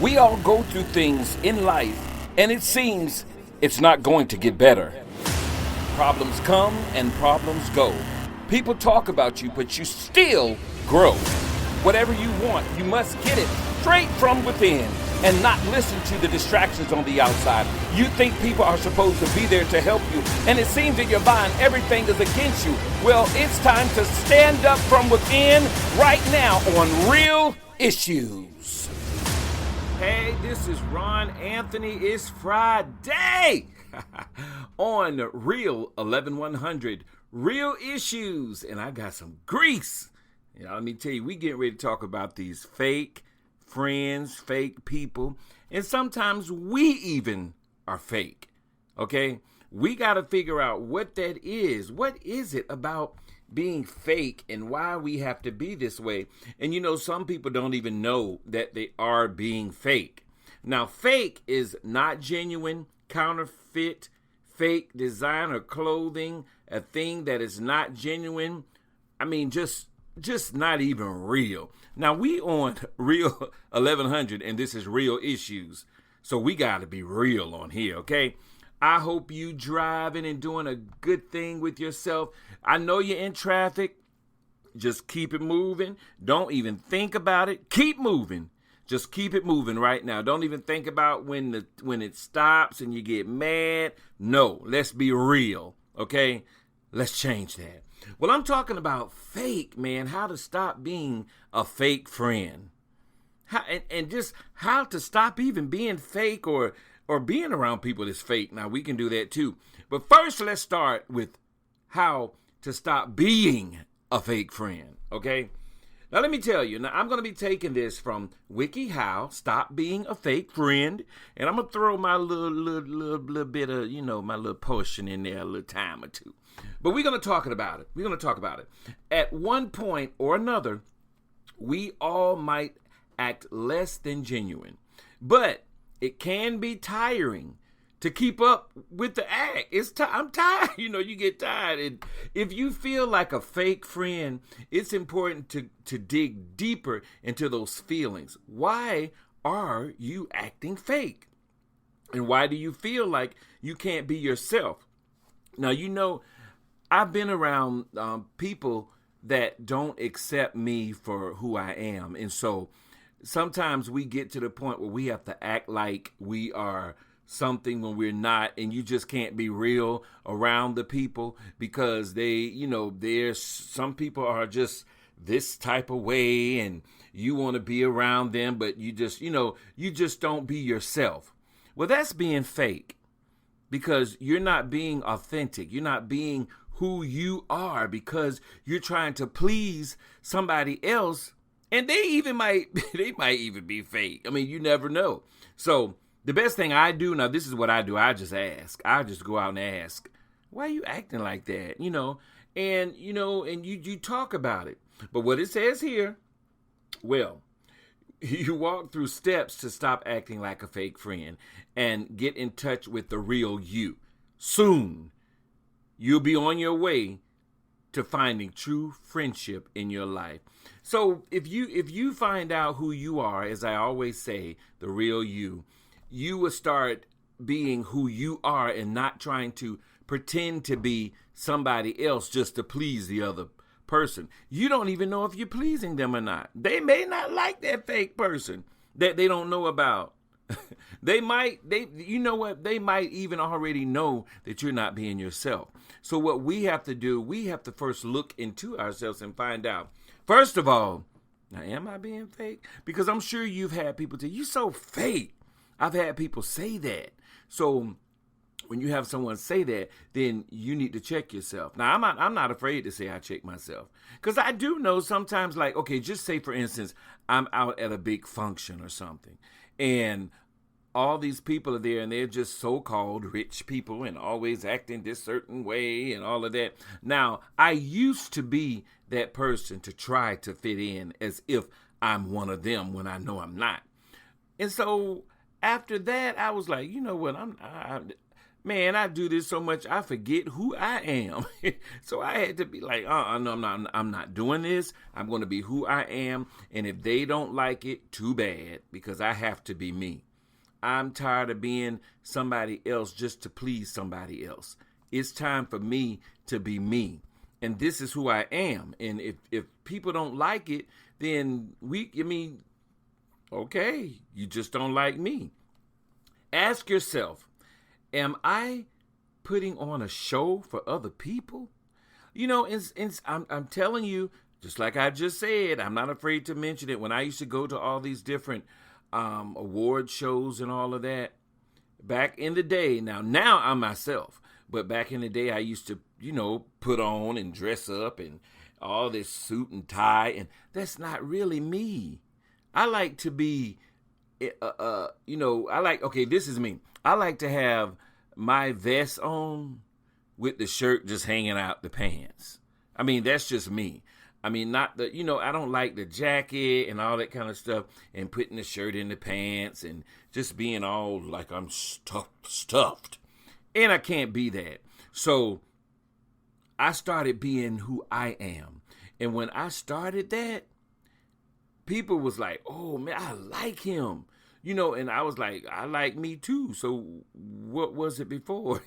We all go through things in life, and it seems it's not going to get better. Problems come and problems go. People talk about you, but you still grow. Whatever you want, you must get it straight from within and not listen to the distractions on the outside. You think people are supposed to be there to help you, and it seems in your mind everything is against you. Well, it's time to stand up from within right now on Real Issues. Hey, this is Rahn Anthony. It's Friday on Real 11100 Real Issues, and I got some grease. Let me tell you, we getting ready to talk about these fake friends, fake people, and sometimes we even are fake. Okay, we got to figure out what that is. What is it about being fake and why we have to be this way? And some people don't even know that they are being fake. Now, fake is not genuine, counterfeit, fake design or clothing, a thing that is not genuine. I mean, just not even real. Now, we on Real 1100, and this is Real Issues. So we got to be real on here, okay? I hope you driving and doing a good thing with yourself. I know you're in traffic. Just keep it moving. Don't even think about it. Keep moving. Just keep it moving right now. Don't even think about when it stops and you get mad. No, let's be real, okay? Let's change that. Well, I'm talking about fake, man. How to stop being a fake friend. And just how to stop even being fake or being around people that's fake. Now, we can do that too. But first, let's start with how to stop being a fake friend, okay? Now, let me tell you. Now, I'm going to be taking this from WikiHow, Stop Being a Fake Friend. And I'm going to throw my little bit of, my little portion in there, a little time or two. But we're going to talk about it. We're going to talk about it. At one point or another, we all might act less than genuine. But it can be tiring to keep up with the act. I'm tired. You get tired. And if you feel like a fake friend, it's important to dig deeper into those feelings. Why are you acting fake? And why do you feel like you can't be yourself? Now, I've been around people that don't accept me for who I am. And so sometimes we get to the point where we have to act like we are something when we're not, and you just can't be real around the people because there's some people are just this type of way and you want to be around them, but you just don't be yourself. Well, that's being fake because you're not being authentic. You're not being who you are because you're trying to please somebody else, and they might even be fake. I mean, you never know. So the best thing I do, now this is what I do, I just ask. I just go out and ask, why are you acting like that? And you talk about it. But what it says here, well, you walk through steps to stop acting like a fake friend and get in touch with the real you. Soon, you'll be on your way to finding true friendship in your life. So if you find out who you are, as I always say, the real you will start being who you are and not trying to pretend to be somebody else just to please the other person. You don't even know if you're pleasing them or not. They may not like that fake person that they don't know about. They might even already know that you're not being yourself. So what we have to do, we have to first look into ourselves and find out, first of all, now am I being fake? Because I'm sure you've had people say, you're so fake. I've had people say that. So when you have someone say that, then you need to check yourself. Now, I'm not afraid to say I check myself. Because I do know sometimes, like, okay, just say, for instance, I'm out at a big function or something. And all these people are there, and they're just so-called rich people and always acting this certain way and all of that. Now, I used to be that person to try to fit in as if I'm one of them when I know I'm not. And so after that, I was like, you know what, Man, I do this so much I forget who I am. So I had to be like, no, I'm not doing this. I'm going to be who I am. And if they don't like it, too bad, because I have to be me. I'm tired of being somebody else just to please somebody else. It's time for me to be me. And this is who I am. And if people don't like it, then okay, you just don't like me. Ask yourself, am I putting on a show for other people? I'm telling you, just like I just said, I'm not afraid to mention it. When I used to go to all these different award shows and all of that, back in the day, now I'm myself, but back in the day, I used to, put on and dress up and all this suit and tie, and that's not really me. I like to be, this is me. I like to have my vest on with the shirt just hanging out the pants. I mean, that's just me. I mean, not the, I don't like the jacket and all that kind of stuff and putting the shirt in the pants and just being all like I'm stuffed. And I can't be that. So I started being who I am. And when I started that, people was like, oh man, I like him. And I was like, I like me too. So what was it before?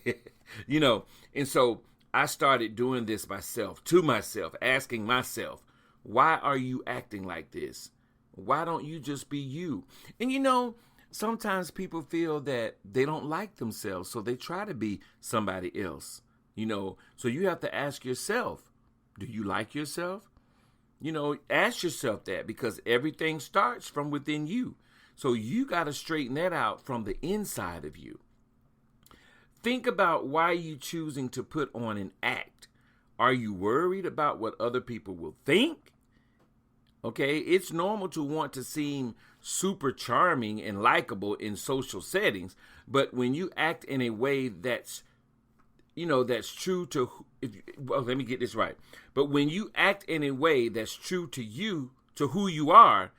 And so I started doing this to myself, asking myself, why are you acting like this? Why don't you just be you? And sometimes people feel that they don't like themselves, so they try to be somebody else. So you have to ask yourself, do you like yourself? Ask yourself that, because everything starts from within you. So you got to straighten that out from the inside of you. Think about why you choosing to put on an act. Are you worried about what other people will think? Okay, it's normal to want to seem super charming and likable in social settings, but when you act in a way that's true to, let me get this right. But when you act in a way that's true to you, to who you are,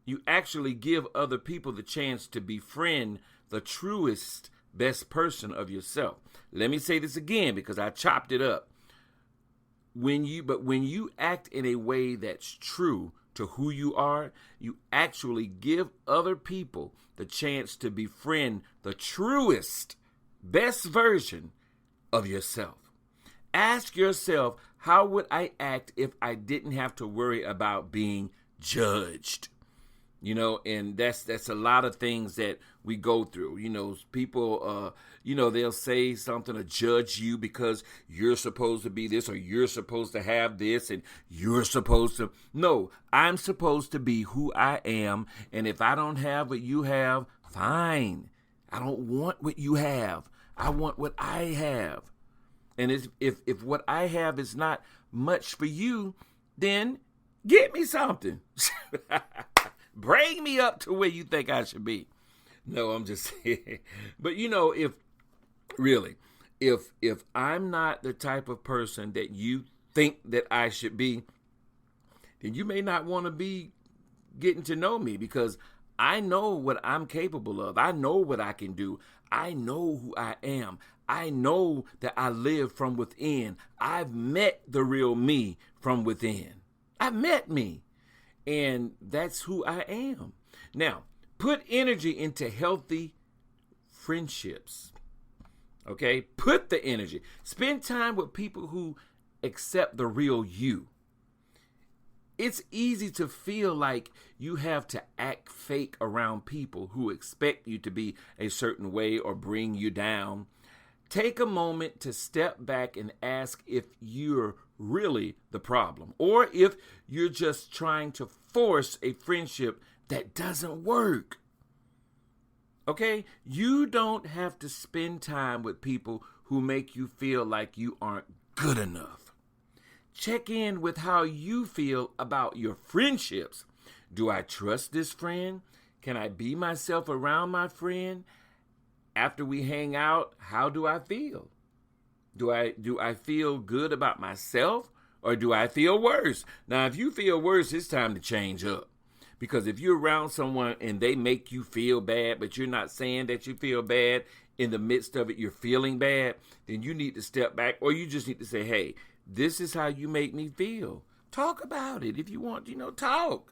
you actually give other people the chance to befriend the truest, best person of yourself. Let me say this again because I chopped it up. When you act in a way that's true to who you are, you actually give other people the chance to befriend the truest, best version of yourself. Ask yourself, how would I act if I didn't have to worry about being judged? And that's a lot of things that we go through. People, they'll say something to judge you because you're supposed to be this or you're supposed to have this and you're supposed to. No, I'm supposed to be who I am. And if I don't have what you have, fine. I don't want what you have. I want what I have. And if what I have is not much for you, then get me something. Bring me up to where you think I should be. No, I'm just saying. But if I'm not the type of person that you think that I should be, then you may not want to be getting to know me, because I know what I'm capable of. I know what I can do. I know who I am. I know that I live from within. I've met the real me from within. I've met me. And that's who I am. Now, put energy into healthy friendships. Okay? Put the energy. Spend time with people who accept the real you. It's easy to feel like you have to act fake around people who expect you to be a certain way or bring you down. Take a moment to step back and ask if you're really the problem, or if you're just trying to force a friendship that doesn't work. Okay? You don't have to spend time with people who make you feel like you aren't good enough. Check in with how you feel about your friendships. Do I trust this friend? Can I be myself around my friend? After we hang out, how do I feel? Do I feel good about myself, or do I feel worse? Now, if you feel worse, it's time to change up. Because if you're around someone and they make you feel bad, but you're not saying that you feel bad, in the midst of it, you're feeling bad, then you need to step back, or you just need to say, hey, this is how you make me feel. Talk about it. If you want, talk.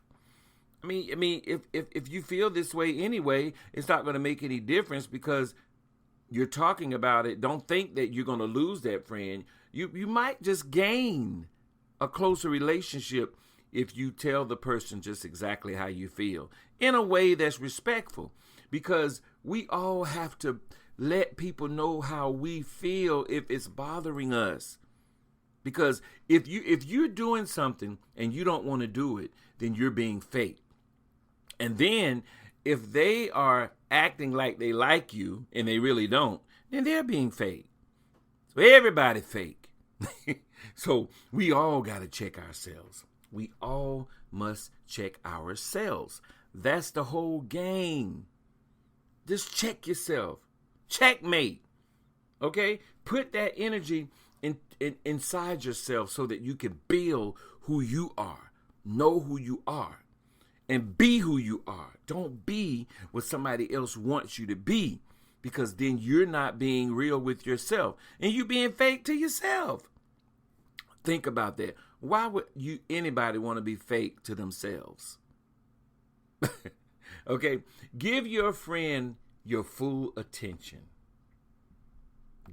I mean, if you feel this way anyway, it's not going to make any difference because you're talking about it. Don't think that you're going to lose that friend. You might just gain a closer relationship if you tell the person just exactly how you feel in a way that's respectful, because we all have to let people know how we feel if it's bothering us. Because if you're doing something and you don't want to do it, then you're being fake. And then if they are acting like they like you and they really don't, then they're being fake. So everybody fake. So we all got to check ourselves. We all must check ourselves. That's the whole game. Just check yourself. Checkmate. Okay? Put that energy inside yourself so that you can build who you are. Know who you are. And be who you are. Don't be what somebody else wants you to be, because then you're not being real with yourself and you're being fake to yourself. Think about that. Why would anybody want to be fake to themselves? Okay, give your friend your full attention.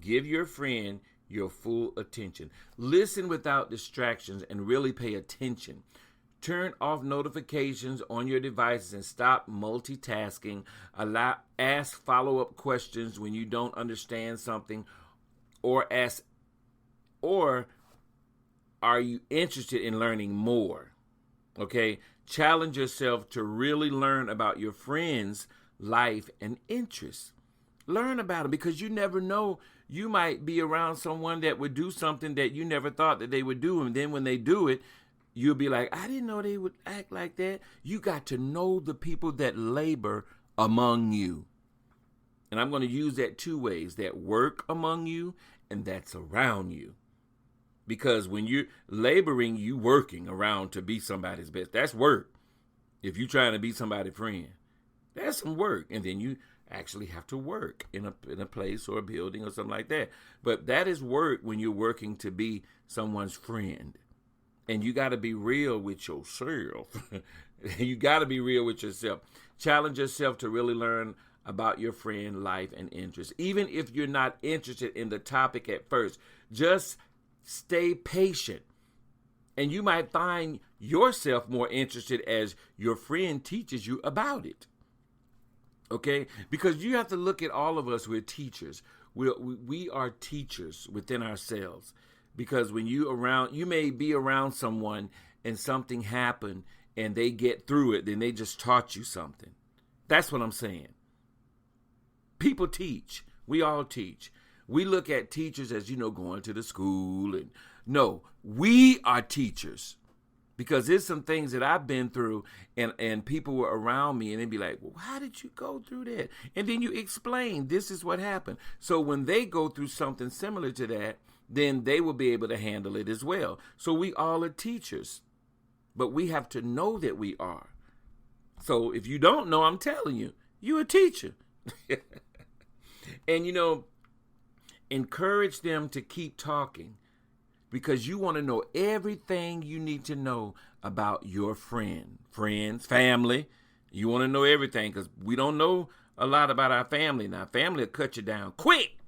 Give your friend your full attention. Listen without distractions and really pay attention. Turn off notifications on your devices and stop multitasking. Ask follow-up questions when you don't understand something, or are you interested in learning more? Okay? Challenge yourself to really learn about your friend's life and interests. Learn about them, because you never know. You might be around someone that would do something that you never thought that they would do, and then when they do it, you'll be like, I didn't know they would act like that. You got to know the people that labor among you. And I'm going to use that two ways, that work among you and that's around you. Because when you're laboring, you working around to be somebody's best. That's work. If you're trying to be somebody's friend, that's some work. And then you actually have to work in a place or a building or something like that. But that is work when you're working to be someone's friend. And you got to be real with yourself. You got to be real with yourself. Challenge yourself to really learn about your friend, life, and interests. Even if you're not interested in the topic at first, just stay patient. And you might find yourself more interested as your friend teaches you about it. Okay? Because you have to look at all of us. We're teachers. We are teachers within ourselves. Because when you may be around someone and something happened and they get through it, then they just taught you something. That's what I'm saying. People teach. We all teach. We look at teachers as, going to the school. And no, we are teachers. Because there's some things that I've been through and people were around me and they'd be like, well, how did you go through that? And then you explain, this is what happened. So when they go through something similar to that, then they will be able to handle it as well. So we all are teachers, but we have to know that we are. So if you don't know, I'm telling you, you're a teacher. And, encourage them to keep talking, because you want to know everything you need to know about your friends, family. You want to know everything, because we don't know a lot about our family. Now, family will cut you down quick.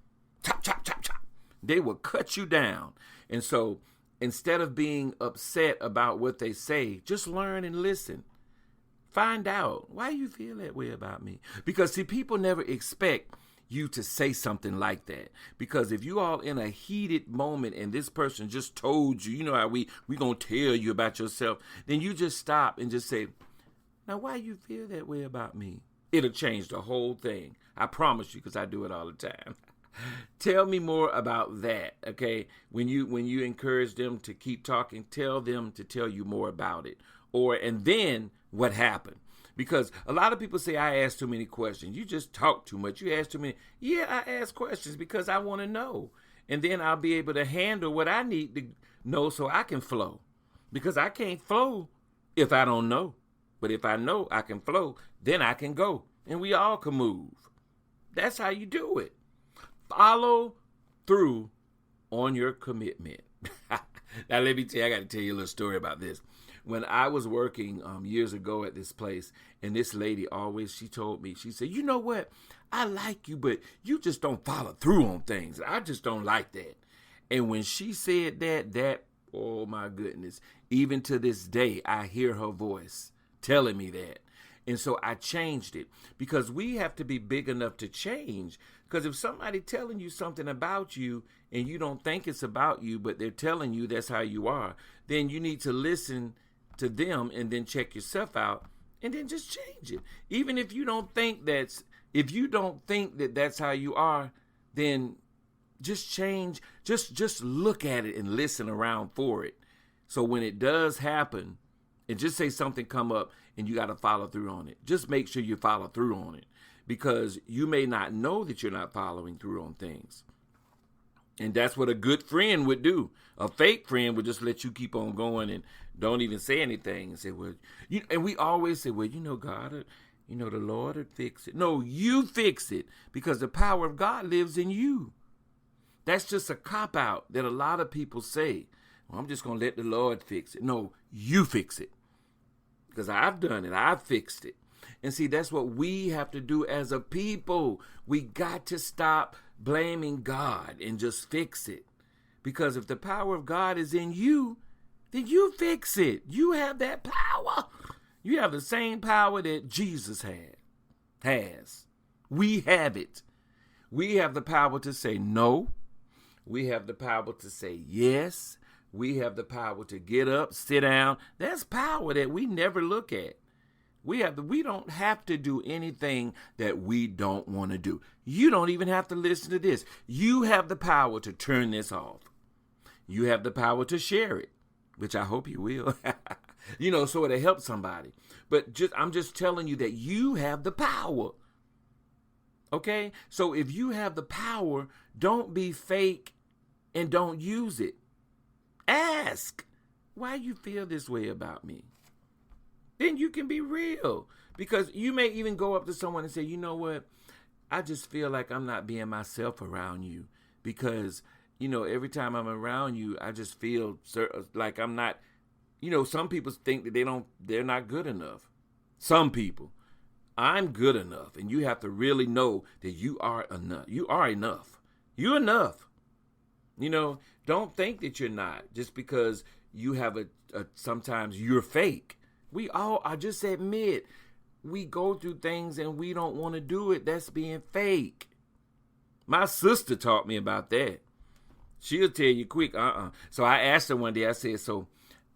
Chop, chop, chop, chop. They will cut you down. And so instead of being upset about what they say, just learn and listen. Find out why you feel that way about me. Because, see, people never expect you to say something like that. Because if you all in a heated moment and this person just told you, how we going to tell you about yourself, then you just stop and just say, now, why you feel that way about me? It'll change the whole thing. I promise you, because I do it all the time. Tell me more about that, okay? When you encourage them to keep talking, tell them to tell you more about it. And then what happened? Because a lot of people say, I ask too many questions. You just talk too much. You ask too many. Yeah, I ask questions because I want to know. And then I'll be able to handle what I need to know so I can flow. Because I can't flow if I don't know. But if I know I can flow, then I can go. And we all can move. That's how you do it. follow through on your commitment. Now, let me tell you, I got to tell you a little story about this. When I was working years ago at this place, and this lady she told me, she said, you know what? I like you, but you just don't follow through on things. I just don't like that. And when she said that, oh my goodness, even to this day, I hear her voice telling me that. And so I changed it, because we have to be big enough to change. Because if somebody telling you something about you and you don't think it's about you, but they're telling you that's how you are, then you need to listen to them and then check yourself out and then just change it. Even if you don't think that that's how you are, then just change, just look at it and listen around for it. So when it does happen, and just say something come up and you got to follow through on it, just make sure you follow through on it, because you may not know that you're not following through on things. And that's what a good friend would do. A fake friend would just let you keep on going and don't even say anything and say, well, and we always say, well, God, the Lord would fix it. No, you fix it, because the power of God lives in you. That's just a cop-out that a lot of people say. Well, I'm just going to let the Lord fix it. No, you fix it, because I've done it. I've fixed it. And see, that's what we have to do as a people. We got to stop blaming God and just fix it. Because if the power of God is in you, then you fix it. You have that power. You have the same power that Jesus has. We have it. We have the power to say no. We have the power to say yes. We have the power to get up, sit down. That's power that we never look at. We don't have to do anything that we don't want to do. You don't even have to listen to this. You have the power to turn this off. You have the power to share it, which I hope you will. So it'll help somebody. But I'm just telling you that you have the power. Okay? So if you have the power, don't be fake and don't use it. Ask, why you feel this way about me? Then you can be real. Because you may even go up to someone and say, you know what? I just feel like I'm not being myself around you. Because, every time I'm around you, I just feel like I'm not, some people think that they're not good enough. Some people. I'm good enough. And you have to really know that you are enough. You are enough. You're enough. Don't think that you're not just because you have sometimes you're fake. I just admit, we go through things and we don't want to do it. That's being fake. My sister taught me about that. She'll tell you quick, So I asked her one day, I said, so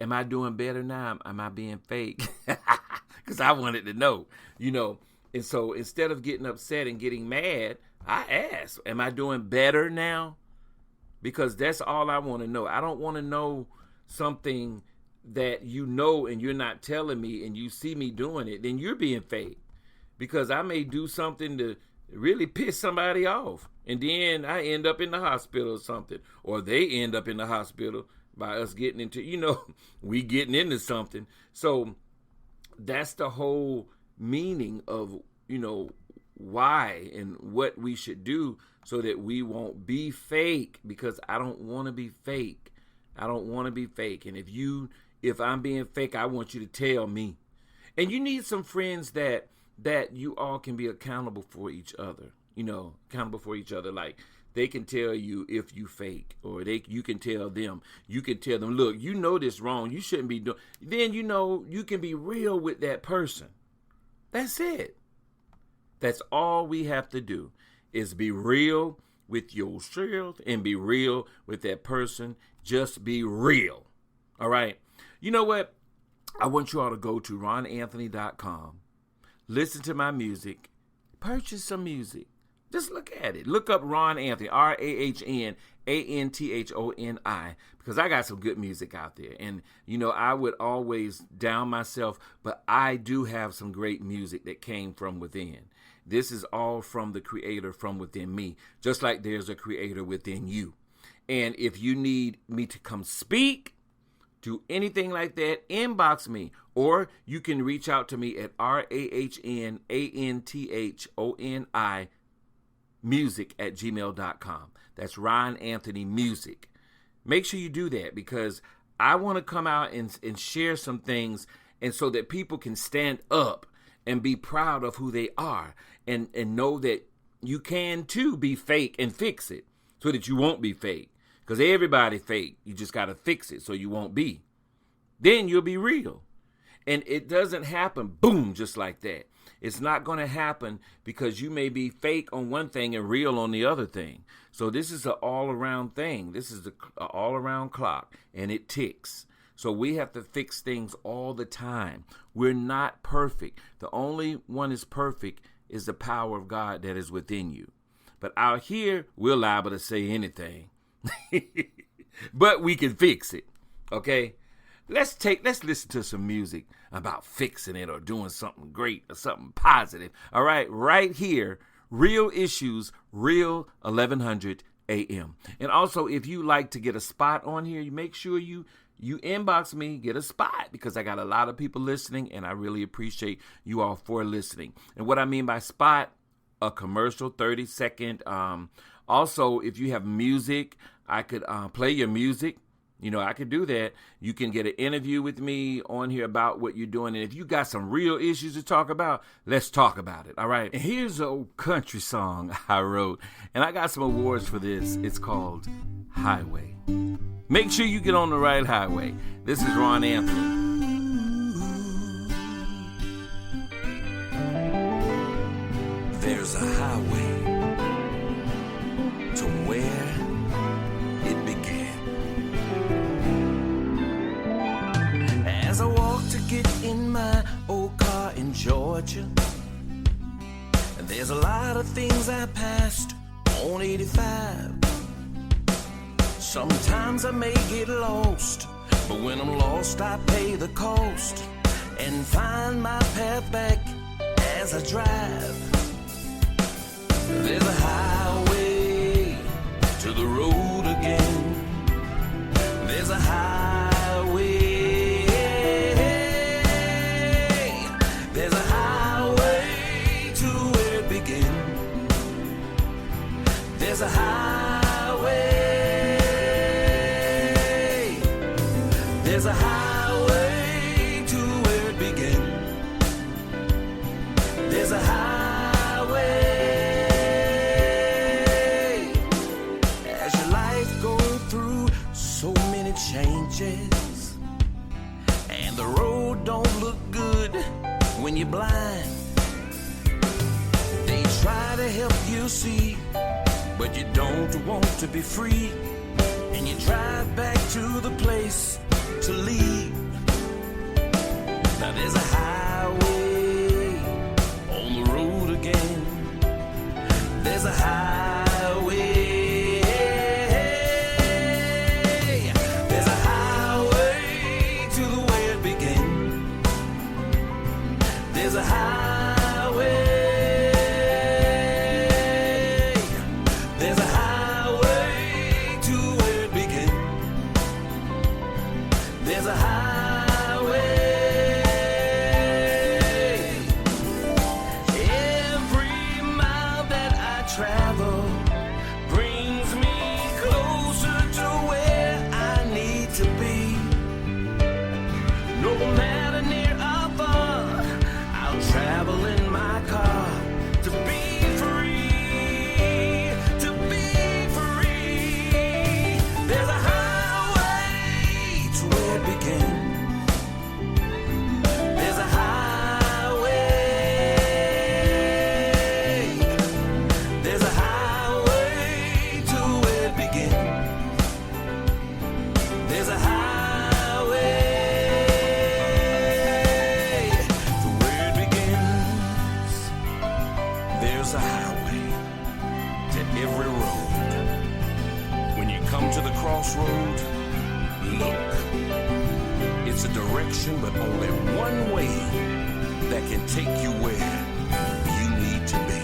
am I doing better now? Am I being fake? Because I wanted to know, And so instead of getting upset and getting mad, I asked, am I doing better now? Because that's all I want to know. I don't want to know something that and you're not telling me and you see me doing it, then you're being fake. Because I may do something to really piss somebody off. And then I end up in the hospital or something. Or they end up in the hospital by us getting into, we getting into something. So that's the whole meaning of, why and what we should do so that we won't be fake. Because I don't want to be fake. I don't want to be fake. And if I'm being fake, I want you to tell me. And you need some friends that you all can be accountable for each other. Accountable for each other. Like they can tell you if you fake, or you can tell them. You can tell them, look, this wrong. You shouldn't be doing. Then you can be real with that person. That's it. That's all we have to do is be real with yourself and be real with that person. Just be real. All right. You know what? I want you all to go to RahnAnthoni.com. Listen to my music. Purchase some music. Just look at it. Look up Rahn Anthoni, RahnAnthoni, because I got some good music out there. And, I would always down myself, but I do have some great music that came from within. This is all from the creator from within me, just like there's a creator within you. And if you need me to come speak, do anything like that, inbox me. Or you can reach out to me at RahnAnthoni RahnAnthonyMusic@gmail.com. That's Rahn Anthony Music. Make sure you do that, because I want to come out and share some things, and so that people can stand up and be proud of who they are, and know that you can too be fake and fix it, so that you won't be fake. Because everybody fake. You just got to fix it so you won't be. Then you'll be real. And it doesn't happen, boom, just like that. It's not going to happen, because you may be fake on one thing and real on the other thing. So this is an all-around thing. This is an all-around clock, and it ticks. So we have to fix things all the time. We're not perfect. The only one is perfect is the power of God that is within you. But out here, we're liable to say anything. But we can fix it, okay? Let's listen to some music about fixing it or doing something great or something positive. All right here, Real Issues, Real 1100 AM. And also, if you like to get a spot on here, you make sure you inbox me, get a spot, because I got a lot of people listening, and I really appreciate you all for listening. And what I mean by spot, a commercial, 30-second. Also, if you have music, I could play your music. I could do that. You can get an interview with me on here about what you're doing. And if you got some real issues to talk about, let's talk about it. All right. And here's an old country song I wrote, and I got some awards for this. It's called Highway. Make sure you get on the right highway. This is Rahn Anthony. There's a highway to where it began. As I walk to get in my old car in Georgia, there's a lot of things I passed on 85. Sometimes I may get lost, but when I'm lost I pay the cost and find my path back as I drive. There's a highway to the road again. There's a highway. There's a highway to where it began. There's a highway. There's a highway to where it began. There's a highway. Changes, and the road don't look good when you're blind. They try to help you see, but you don't want to be free, and you drive back to the place to leave. Now there's a highway on the road again. There's a highway. There's a highway. There's a highway to where it began. There's a highway. Every mile that I travel brings me closer to where I need to be. No matter near or far, travel in my car to be free, to be free. There's a highway to where it began. There's a highway. There's a highway to where it began. There's a highway. There's a highway to every road. When you come to the crossroad, look. It's a direction, but only one way that can take you where you need to be.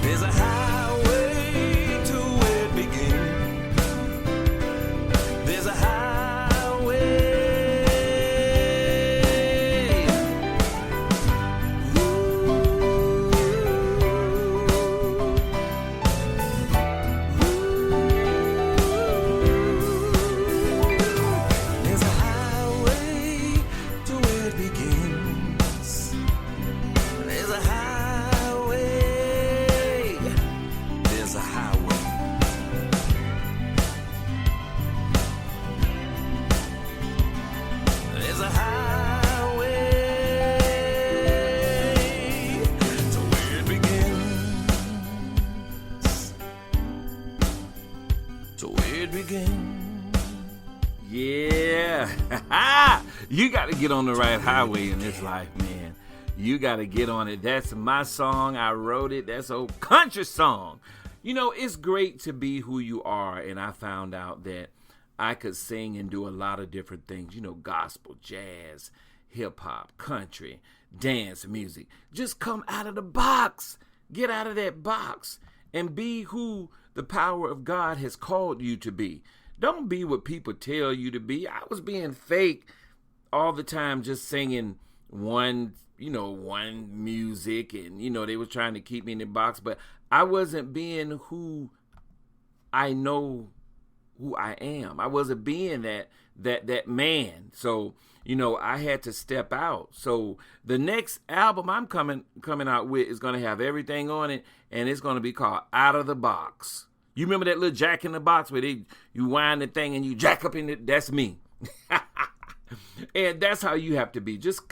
There's a highway to where it began. There's a highway. Ooh. begins. There's a highway. There's a highway. There's a highway to where it begins. To where it begins. Yeah. You got to get on the right highway in this life, man. You got to get on it. That's my song. I wrote it. That's a country song. You know, it's great to be who you are. And I found out that I could sing and do a lot of different things. You know, gospel, jazz, hip hop, country, dance music. Just come out of the box. Get out of that box and be who the power of God has called you to be. Don't be what people tell you to be. I was being fake all the time, just singing one music, and, they were trying to keep me in the box, but I wasn't being who I know who I am. I wasn't being that man. So, I had to step out. So the next album I'm coming out with is going to have everything on it, and it's going to be called Out of the Box. You remember that little Jack in the Box where you wind the thing and you jack up in it? That's me. And that's how you have to be. Just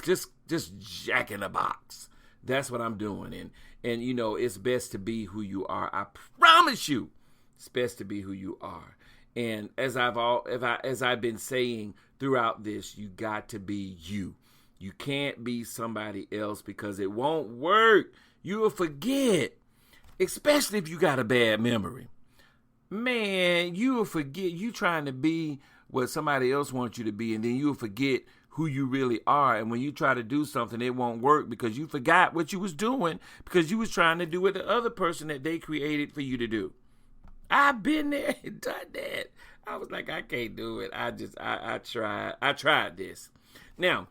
jack in the box. That's what I'm doing. And it's best to be who you are. I promise you, it's best to be who you are. And as I've been saying throughout this, you got to be you. You can't be somebody else because it won't work. You will forget, especially if you got a bad memory. Man, you will forget. You trying to be what somebody else wants you to be, and then you'll forget who you really are. And when you try to do something, it won't work because you forgot what you was doing because you was trying to do what the other person that they created for you to do. I've been there and done that. I was like, I can't do it. I tried this. Now,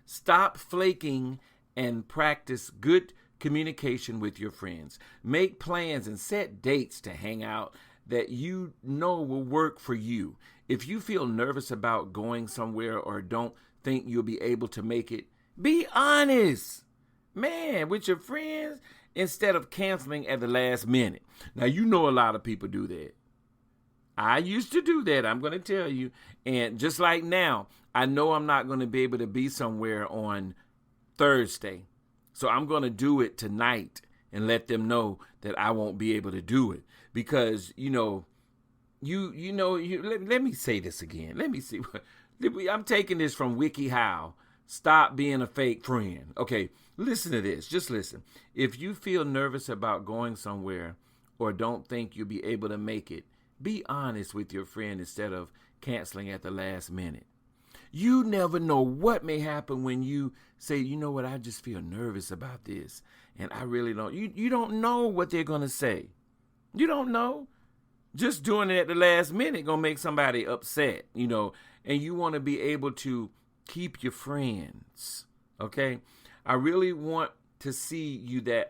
stop flaking and practice good communication with your friends. Make plans and set dates to hang out that you know will work for you. If you feel nervous about going somewhere or don't think you'll be able to make it, be honest, man, with your friends instead of canceling at the last minute. Now, a lot of people do that. I used to do that, I'm going to tell you. And just like now, I know I'm not going to be able to be somewhere on Thursday. So I'm going to do it tonight and let them know that I won't be able to do it. Because, let me say this again. Let me see. I'm taking this from WikiHow. Stop being a fake friend. Okay, listen to this. Just listen. If you feel nervous about going somewhere or don't think you'll be able to make it, be honest with your friend instead of canceling at the last minute. You never know what may happen when you say, you know what, I just feel nervous about this. And I really don't. You don't know what they're going to say. You don't know. Just doing it at the last minute going to make somebody upset, and you want to be able to keep your friends, okay? I really want to see you that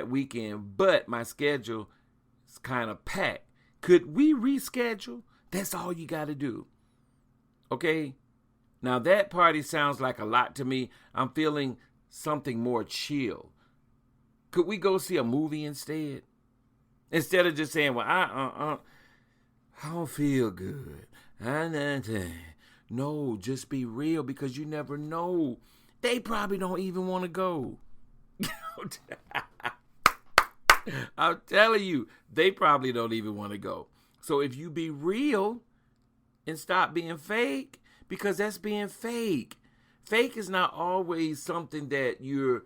weekend, but my schedule is kind of packed. Could we reschedule? That's all you got to do. Okay, now that party sounds like a lot to me. I'm feeling something more chill. Could we go see a movie instead? Instead of just saying, well, I don't feel good. No, just be real because you never know. They probably don't even want to go. I'm telling you, they probably don't even want to go. So if you be real and stop being fake, because that's being fake. Fake is not always something that you're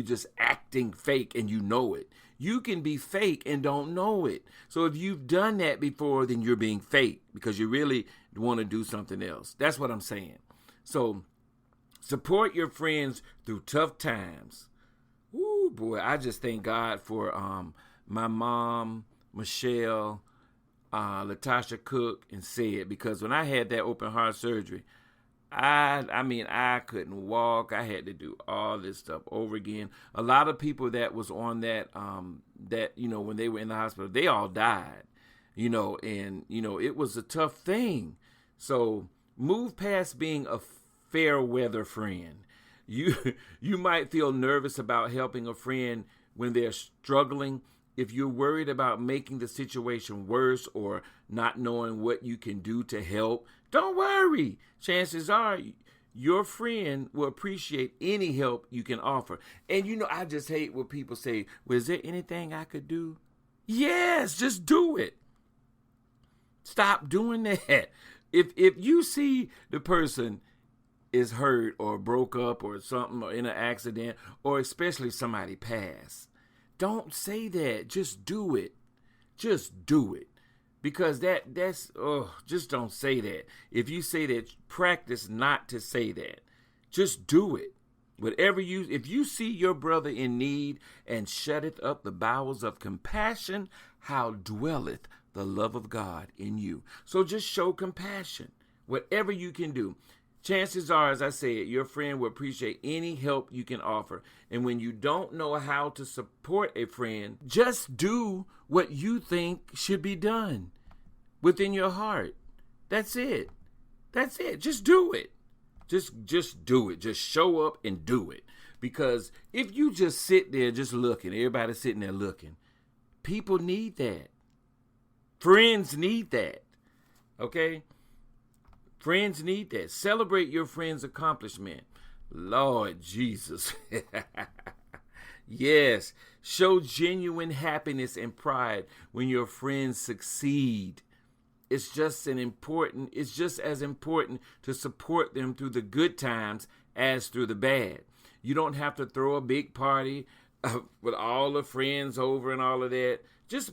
just acting fake and you know it. You can be fake and don't know it. So if you've done that before, then you're being fake because you really want to do something else. That's what I'm saying. So support your friends through tough times. Ooh, boy, I just thank God for my mom, Michelle, Latasha Cook, and Sid, because when I had that open heart surgery, I couldn't walk. I had to do all this stuff over again. A lot of people that was on that, when they were in the hospital, they all died, and it was a tough thing. So Move past being a fair weather friend. You might feel nervous about helping a friend when they're struggling. If you're worried about making the situation worse or not knowing what you can do to help, don't worry. Chances are your friend will appreciate any help you can offer. And I just hate when people say, well, is there anything I could do? Yes, just do it. Stop doing that. If you see the person is hurt or broke up or something or in an accident, or especially somebody passed, don't say that. Just do it. Just do it. Because just don't say that. If you say that, practice not to say that. Just do it. If you see your brother in need and shutteth up the bowels of compassion, how dwelleth the love of God in you? So just show compassion. Whatever you can do. Chances are, as I said, your friend will appreciate any help you can offer. And when you don't know how to support a friend, just do what you think should be done within your heart. That's it. That's it. Just do it. Just do it. Just show up and do it. Because if you just sit there just looking, everybody's sitting there looking, people need that. Friends need that. Okay? Friends need that. Celebrate your friend's accomplishment. Lord Jesus. Yes. Show genuine happiness and pride when your friends succeed. It's just as important to support them through the good times as through the bad. You don't have to throw a big party with all the friends over and all of that. Just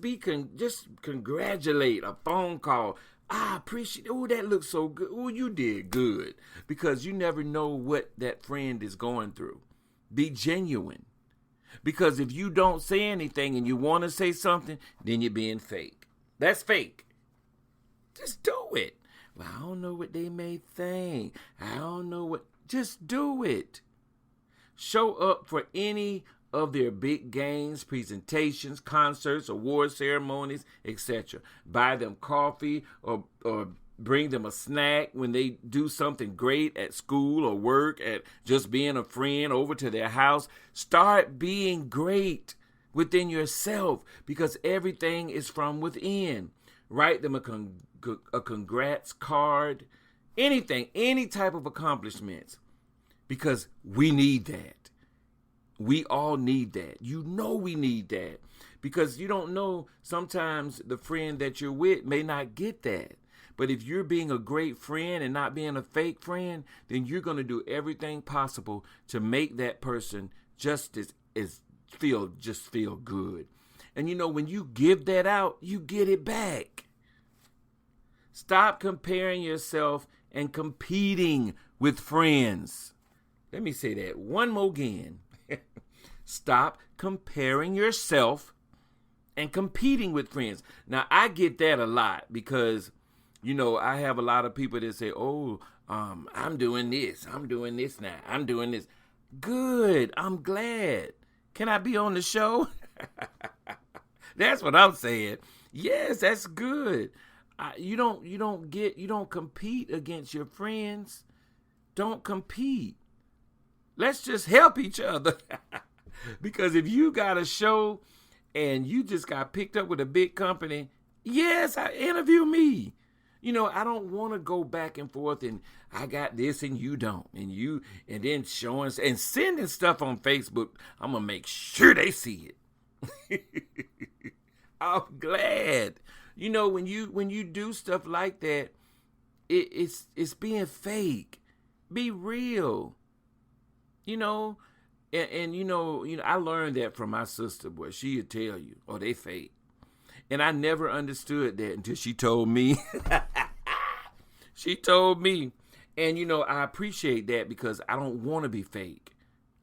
congratulate, a phone call. I appreciate, that looks so good. You did good. Because you never know what that friend is going through. Be genuine. Because if you don't say anything and you want to say something, then you're being fake. That's fake. Just do it. Well, I don't know what they may think. I don't know what. Just do it. Show up for any of their big games, presentations, concerts, award ceremonies, etc. Buy them coffee or bring them a snack when they do something great at school or work, at just being a friend over to their house. Start being great within yourself because everything is from within. Write them a congrats card, anything, any type of accomplishments because we need that. We all need that. We need that because you don't know, sometimes the friend that you're with may not get that. But if you're being a great friend and not being a fake friend, then you're going to do everything possible to make that person just feel good. And when you give that out, you get it back. Stop comparing yourself and competing with friends. Let me say that one more again. Stop comparing yourself and competing with friends. Now, I get that a lot because, I have a lot of people that say, I'm doing this. I'm doing this now. I'm doing this. Good. I'm glad. Can I be on the show? That's what I'm saying. Yes, that's good. You don't compete against your friends. Don't compete. Let's just help each other. Because if you got a show and you just got picked up with a big company, yes, interview me. I don't want to go back and forth and I got this and you don't. And then showing and sending stuff on Facebook. I'm going to make sure they see it. I'm glad. When you do stuff like that, it's being fake. Be real. And I learned that from my sister, boy. She'd tell you, they fake. And I never understood that until she told me. She told me. And, I appreciate that because I don't want to be fake.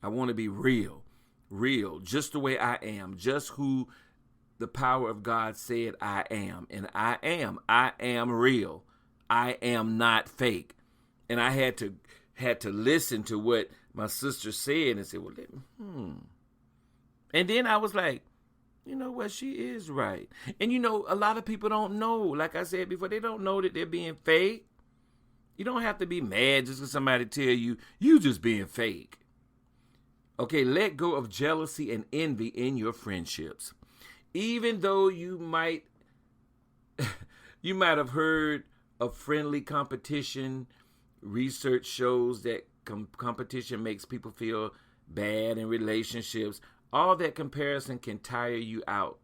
I want to be real. Real. Just the way I am. Just who the power of God said I am. And I am. I am real. I am not fake. And I had to listen to what my sister said and said, And then I was like, what, she is right. And a lot of people don't know, like I said before, they don't know that they're being fake. You don't have to be mad just because somebody tell you just being fake. Okay, let go of jealousy and envy in your friendships. Even though you might have heard of friendly competition, research shows that competition makes people feel bad in relationships. All that comparison can tire you out.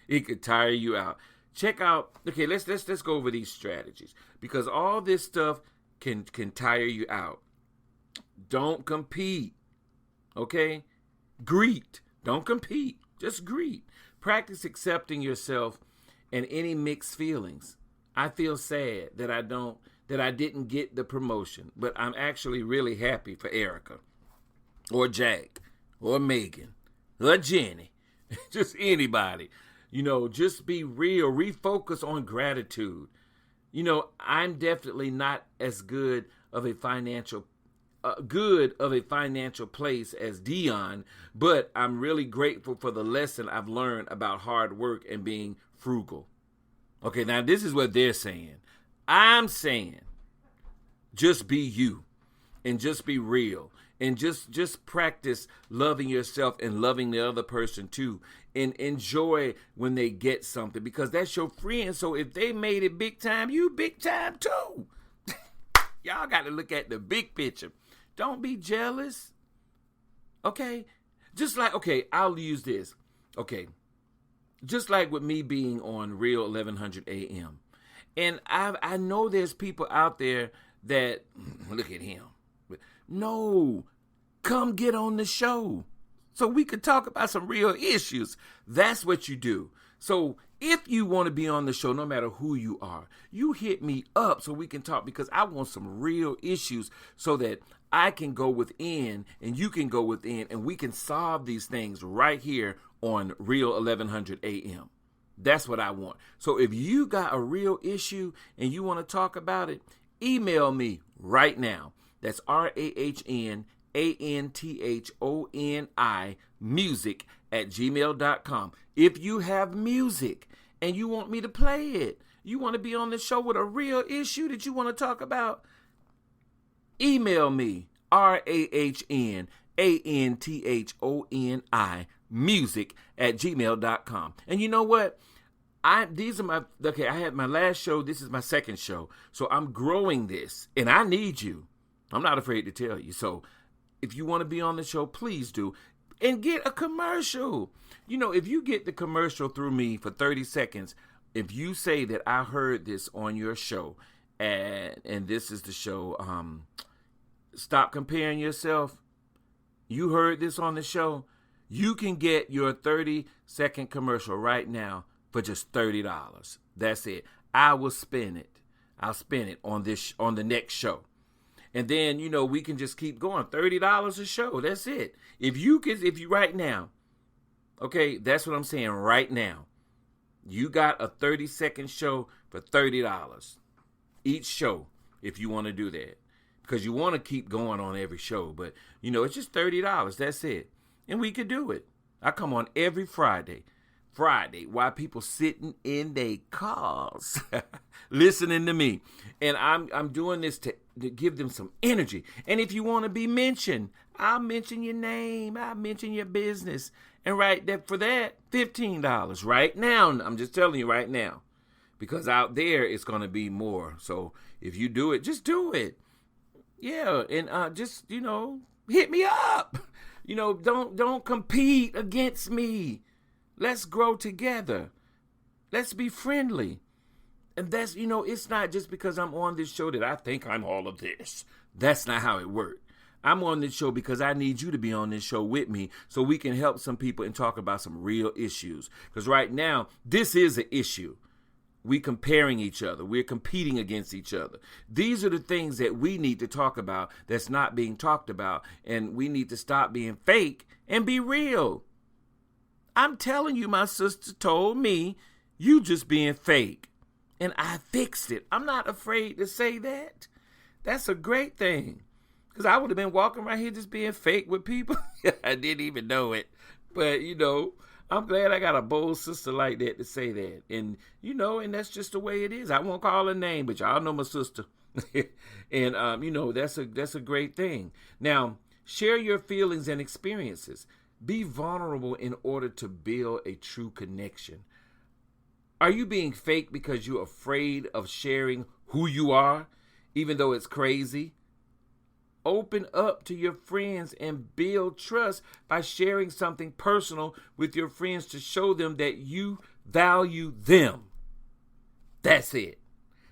It could tire you out. Check out, okay, let's go over these strategies, because all this stuff can tire you out. Don't compete. Okay? Greet. Don't compete. Just greet. Practice accepting yourself and any mixed feelings. I feel sad that I didn't get the promotion, but I'm actually really happy for Erica or Jack or Megan or Jenny. Just anybody. Just be real. Refocus on gratitude. I'm definitely not as good of a financial place as Dion, but I'm really grateful for the lesson I've learned about hard work and being frugal. Okay, now this is what they're saying. I'm saying just be you and just be real and just practice loving yourself and loving the other person too, and enjoy when they get something, because that's your friend. So if they made it big time, you big time too. Y'all got to look at the big picture. Don't be jealous. Okay? Just like, okay, I'll use this. Okay. Just like with me being on Real 1100 AM. And I know there's people out there that, look at him. No, come get on the show so we could talk about some real issues. That's what you do. So if you want to be on the show, no matter who you are, you hit me up so we can talk, because I want some real issues so that I can go within and you can go within and we can solve these things right here on Real 1100 AM. That's what I want. So if you got a real issue and you want to talk about it, email me right now. That's RAHNANTHONI music@gmail.com. If you have music and you want me to play it, you want to be on the show with a real issue that you want to talk about, email me, RAHNANTHONI music@gmail.com. And you know what? I had my last show. This is my second show. So I'm growing this and I need you. I'm not afraid to tell you. So if you want to be on the show, please do. And get a commercial. If you get the commercial through me for 30 seconds, if you say that I heard this on your show, and this is the show, Stop Comparing Yourself, you heard this on the show, you can get your 30-second commercial right now for just $30. That's it. I will spend it. I'll spend it on the next show. And then, we can just keep going. $30 a show. That's it. If you right now, okay, that's what I'm saying right now. You got a 30-second show for $30 each show if you want to do that. Because you want to keep going on every show. But, it's just $30. That's it. And we could do it. I come on every Friday while people sitting in their cars listening to me. And I'm doing this to give them some energy. And if you want to be mentioned, I'll mention your name. I'll mention your business. And for that, $15 right now. I'm just telling you right now. Because out there, it's going to be more. So if you do it, just do it. Yeah. And just, hit me up. Don't compete against me. Let's grow together. Let's be friendly. And that's, it's not just because I'm on this show that I think I'm all of this. That's not how it works. I'm on this show because I need you to be on this show with me so we can help some people and talk about some real issues. Because right now, this is an issue. We're comparing each other. We're competing against each other. These are the things that we need to talk about that's not being talked about. And we need to stop being fake and be real. I'm telling you, my sister told me, you just being fake. And I fixed it. I'm not afraid to say that. That's a great thing. Because I would have been walking around here just being fake with people. I didn't even know it. But, I'm glad I got a bold sister like that to say that. And, and that's just the way it is. I won't call her name, but y'all know my sister. And that's a great thing. Now, share your feelings and experiences. Be vulnerable in order to build a true connection. Are you being fake because you're afraid of sharing who you are, even though it's crazy? Open up to your friends and build trust by sharing something personal with your friends to show them that you value them. That's it.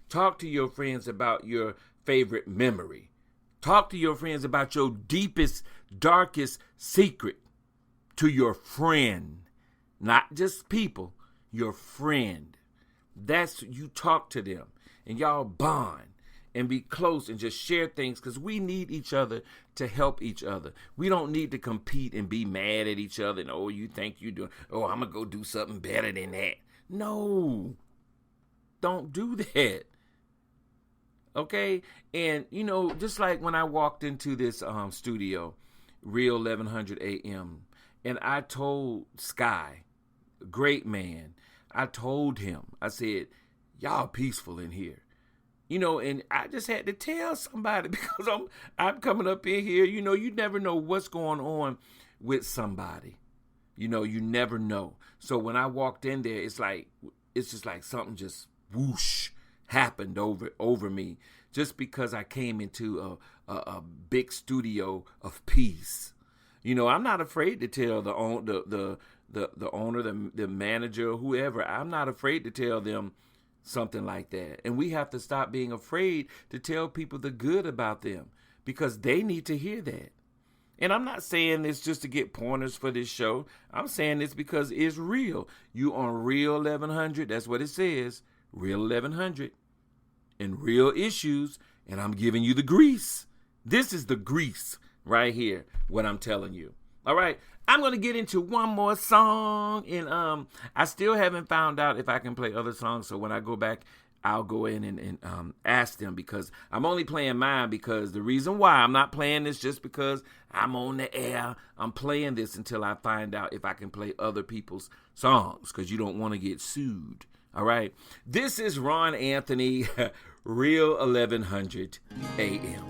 Talk to your friends about your favorite memory. Talk to your friends about your deepest, darkest secret to your friend. Not just people, your friend. That's, you talk to them and y'all bond and be close and just share things, because we need each other to help each other. We don't need to compete and be mad at each other and, oh, you think you're doing, oh, I'm going to go do something better than that. No, don't do that. Okay? And, just like when I walked into this studio, Real 1100 AM, and I told Sky, great man, I told him, I said, y'all peaceful in here. And I just had to tell somebody, because I'm coming up in here. You never know what's going on with somebody. You never know. So when I walked in there, it's just like something just whoosh happened over me, just because I came into a big studio of peace. I'm not afraid to tell the owner, the manager, whoever. I'm not afraid to tell them something like that. And we have to stop being afraid to tell people the good about them, because they need to hear that. And I'm not saying this just to get pointers for this show. I'm saying this because it's real. You on Real 1100, that's what it says, Real 1100, and real issues, and I'm giving you the grease. This is the grease right here, what I'm telling you. All right, I'm going to get into one more song, and I still haven't found out if I can play other songs, so when I go back, I'll go in and ask them, because I'm only playing mine, because the reason why I'm not playing this just because I'm on the air. I'm playing this until I find out if I can play other people's songs, because you don't want to get sued. All right, this is Rahn Anthony, Real 1100 AM.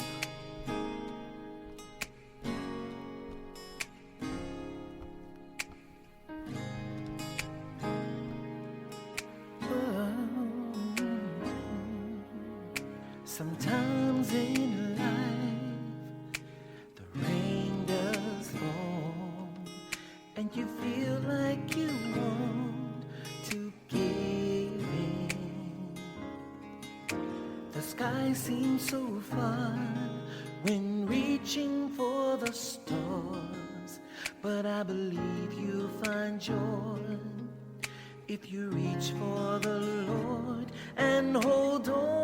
Sometimes in life, the rain does fall, and you feel like you want to give in. The sky seems so far when reaching for the stars, but I believe you'll find joy if you reach for the Lord and hold on.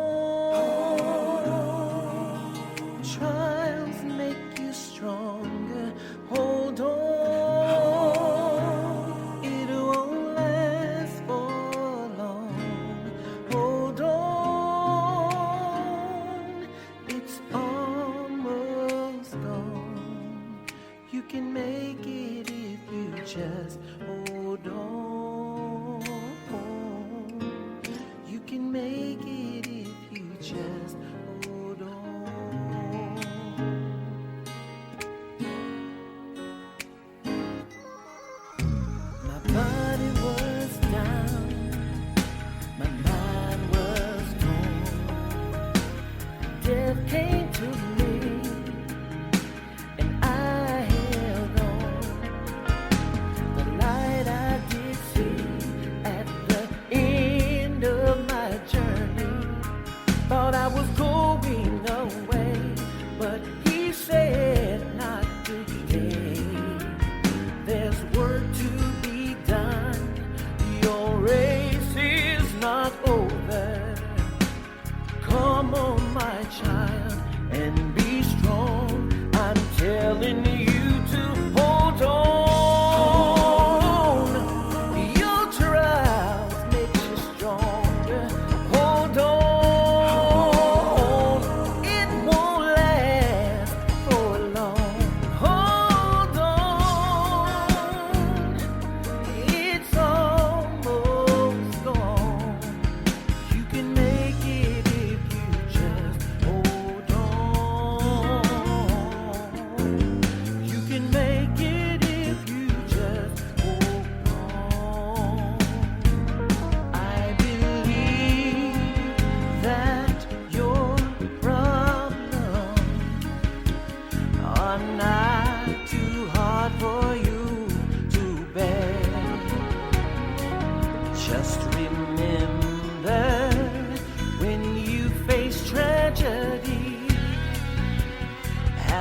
Trials make you stronger. Hold on. It won't last for long. Hold on. It's almost gone. You can make it if you just hold on. You can make it if you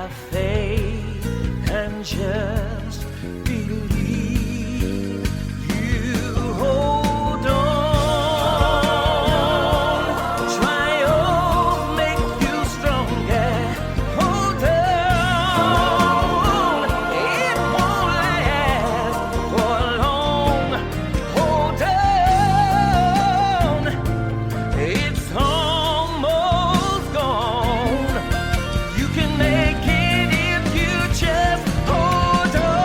have faith and just believe. You hold on. Triumph make you stronger. Hold on. It won't last for long. Hold on. It's almost gone. You can make it if you just hold on.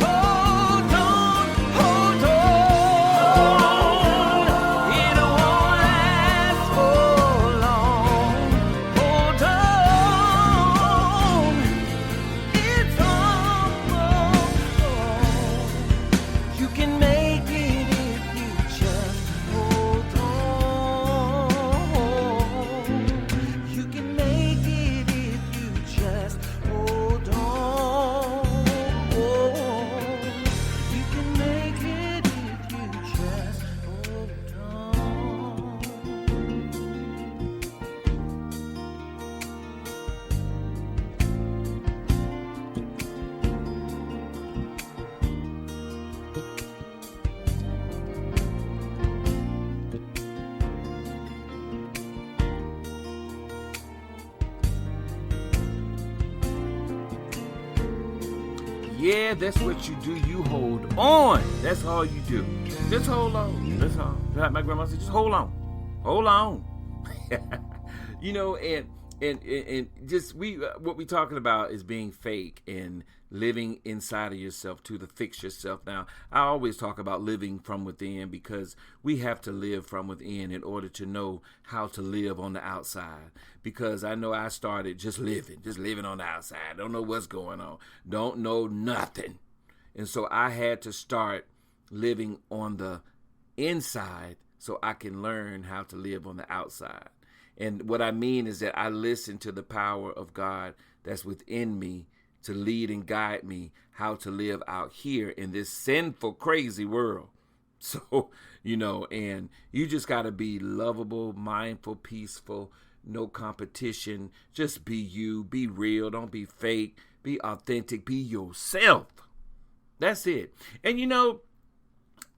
Hold on, hold on. It won't last for long. Hold on. It's almost gone. You can make it if you just hold on. You can make it if you just hold on. You can make it if you just hold on. Yeah, that's what you do. You hold on. That's all you do. Just hold on. That's all. Like my grandma said, just hold on. Hold on. You know, and just what we talking about is being fake and living inside of yourself to fix yourself. Now, I always talk about living from within because we have to live from within in order to know how to live on the outside. Because I know I started just living on the outside. Don't know what's going on. Don't know nothing. And so I had to start living on the inside so I can learn how to live on the outside. And what I mean is that I listen to the power of God that's within me to lead and guide me how to live out here in this sinful, crazy world. So, you know, and you just got to be lovable, mindful, peaceful, no competition. Just be you, be real, don't be fake, be authentic, be yourself. That's it. And, you know,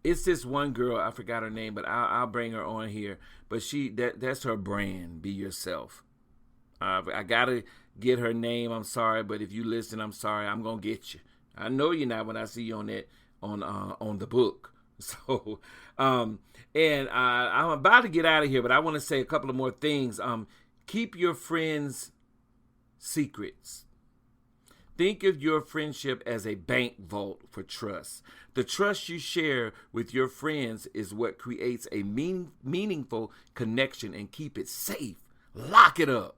it's this one girl, I forgot her name, but I'll bring her on here. But that's her brand, be yourself. I got to get her name. I'm sorry, but if you listen, I'm sorry. I'm going to get you. I know you're not when I see you on that, on the book. So, I'm about to get out of here, but I want to say a couple of more things. Keep your friends' secrets. Think of your friendship as a bank vault for trust. The trust you share with your friends is what creates a meaningful connection, and keep it safe. Lock it up.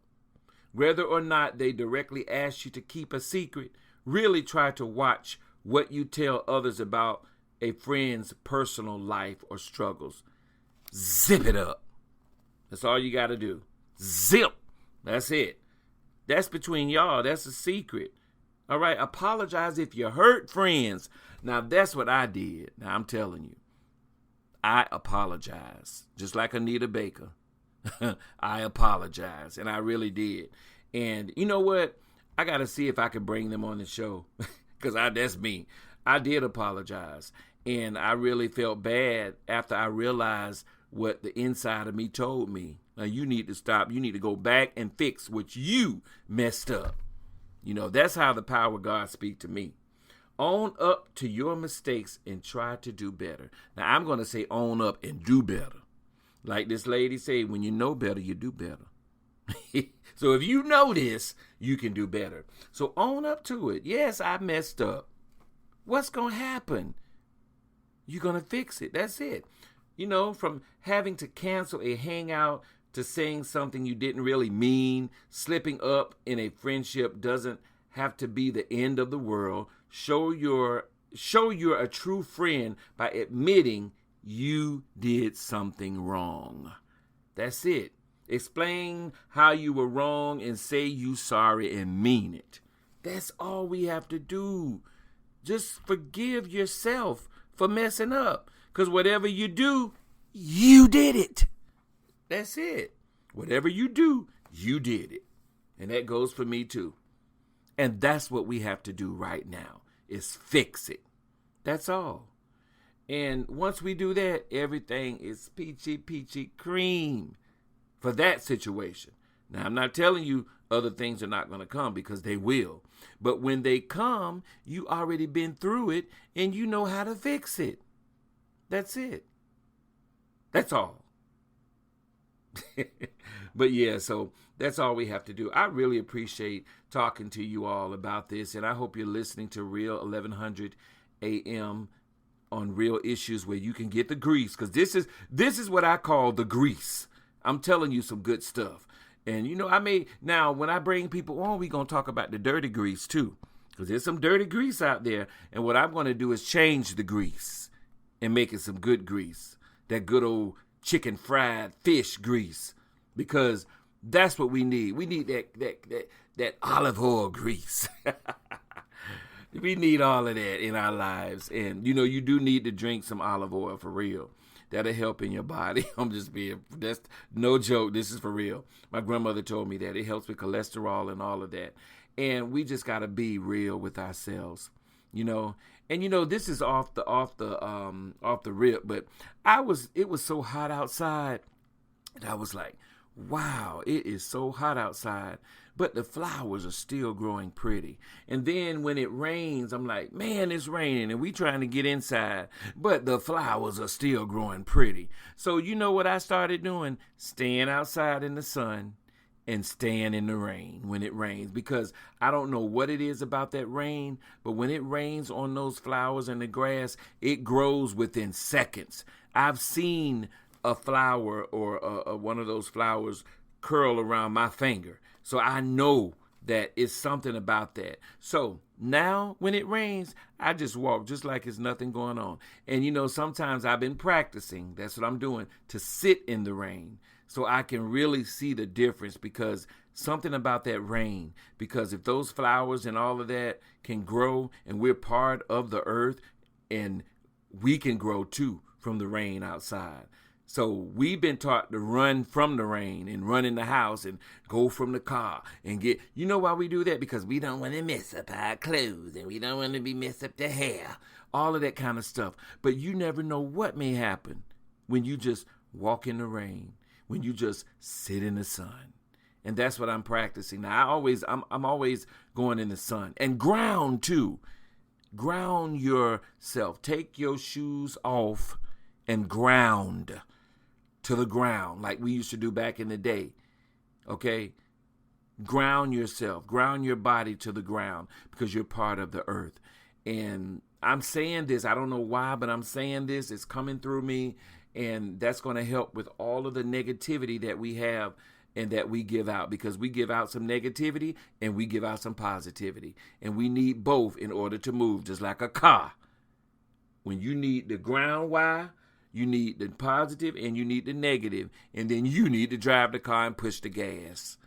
Whether or not they directly ask you to keep a secret, really try to watch what you tell others about a friend's personal life or struggles. Zip it up. That's all you got to do. Zip. That's it. That's between y'all. That's a secret. All right. Apologize if you hurt friends. Now, that's what I did. Now, I'm telling you. I apologize. Just like Anita Baker. I apologize. And I really did. And you know what? I got to see if I can bring them on the show. Because that's me. I did apologize. And I really felt bad after I realized what the inside of me told me. Now, you need to stop. You need to go back and fix what you messed up. You know, that's how the power of God speaks to me. Own up to your mistakes and try to do better. Now, I'm going to say own up and do better. Like this lady said, when you know better, you do better. So if you know this, you can do better. So own up to it. Yes, I messed up. What's going to happen? You're going to fix it. That's it. You know, from having to cancel a hangout to saying something you didn't really mean, slipping up in a friendship doesn't have to be the end of the world. Show you're a true friend by admitting you did something wrong. That's it. Explain how you were wrong and say you sorry and mean it. That's all we have to do. Just forgive yourself for messing up. Because whatever you do, you did it. That's it. Whatever you do, you did it. And that goes for me too. And that's what we have to do right now, is fix it. That's all. And once we do that, everything is peachy cream for that situation. Now, I'm not telling you other things are not going to come, because they will. But when they come, you already been through it and you know how to fix it. That's it. That's all. But yeah, so that's all we have to do. I really appreciate talking to you all about this, and I hope you're listening to Real 1100 AM on Real Issues, where you can get the grease, because this is what I call the grease. I'm telling you some good stuff. And now when I bring people on, we're going to talk about the dirty grease too, because there's some dirty grease out there, and what I'm going to do is change the grease and make it some good grease, that good old chicken fried fish grease, because that's what we need. We need that olive oil grease. We need all of that in our lives. And, you do need to drink some olive oil for real. That'll help in your body. That's no joke. This is for real. My grandmother told me that. It helps with cholesterol and all of that. And we just got to be real with ourselves, And, this is off the rip, but it was so hot outside. And I was like, wow, it is so hot outside, but the flowers are still growing pretty. And then when it rains, I'm like, man, it's raining and we trying to get inside, but the flowers are still growing pretty. So you know what I started doing? Staying outside in the sun and staying in the rain when it rains, because I don't know what it is about that rain, but when it rains on those flowers and the grass, it grows within seconds. I've seen a flower or one of those flowers curl around my finger. So I know that it's something about that. So now when it rains, I just walk just like it's nothing going on. And sometimes I've been practicing, that's what I'm doing, to sit in the rain so I can really see the difference, because something about that rain, because if those flowers and all of that can grow, and we're part of the earth, and we can grow too from the rain outside. So we've been taught to run from the rain and run in the house and go from the car and get, why we do that? Because we don't want to mess up our clothes and we don't want to mess up the hair, all of that kind of stuff. But you never know what may happen when you just walk in the rain, when you just sit in the sun. And that's what I'm practicing. Now I'm always going in the sun, and ground too. Ground yourself. Take your shoes off and ground to the ground like we used to do back in the day. Okay? Ground yourself. Ground your body to the ground, because you're part of the earth. And I'm saying this, I don't know why, but I'm saying this. It's coming through me, and that's going to help with all of the negativity that we have and that we give out, because we give out some negativity and we give out some positivity. And we need both in order to move, just like a car. When you need the ground wire, you need the positive and you need the negative, and then you need to drive the car and push the gas.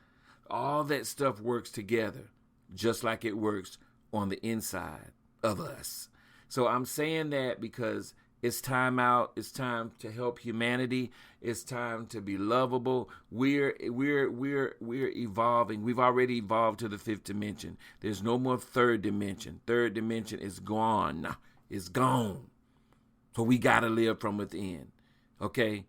All that stuff works together, just like it works on the inside of us. So I'm saying that because it's time out. It's time to help humanity. It's time to be lovable. We're evolving. We've already evolved to the fifth dimension. There's no more third dimension. Third dimension is gone. It's gone. So we got to live from within. Okay?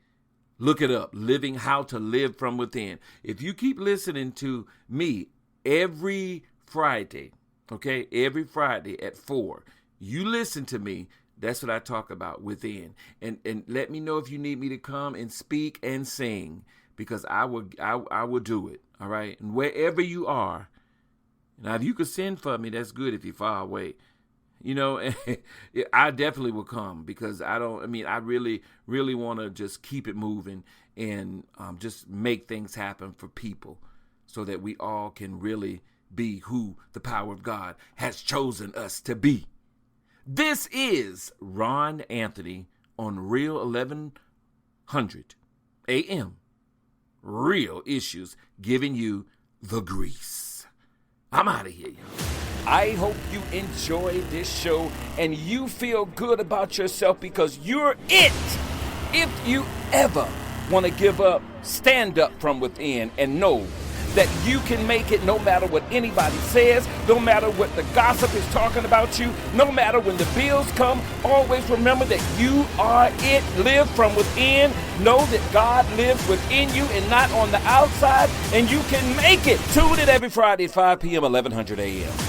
Look it up. Living How to Live from Within. If you keep listening to me every Friday, okay? Every Friday at 4, you listen to me. That's what I talk about, within. And let me know if you need me to come and speak and sing, because I will do it. All right? And wherever you are, now if you could send for me, that's good if you're far away. I definitely will come, because I really, really want to just keep it moving and just make things happen for people so that we all can really be who the power of God has chosen us to be. This is Rahn Anthony on Real 1100 AM. Real Issues, giving you the grease. I'm out of here, y'all. I hope you enjoyed this show and you feel good about yourself, because you're it. If you ever want to give up, stand up from within and know that you can make it no matter what anybody says, no matter what the gossip is talking about you, no matter when the bills come. Always remember that you are it. Live from within. Know that God lives within you and not on the outside, and you can make it. Tune in every Friday at 5 p.m., 1100 a.m.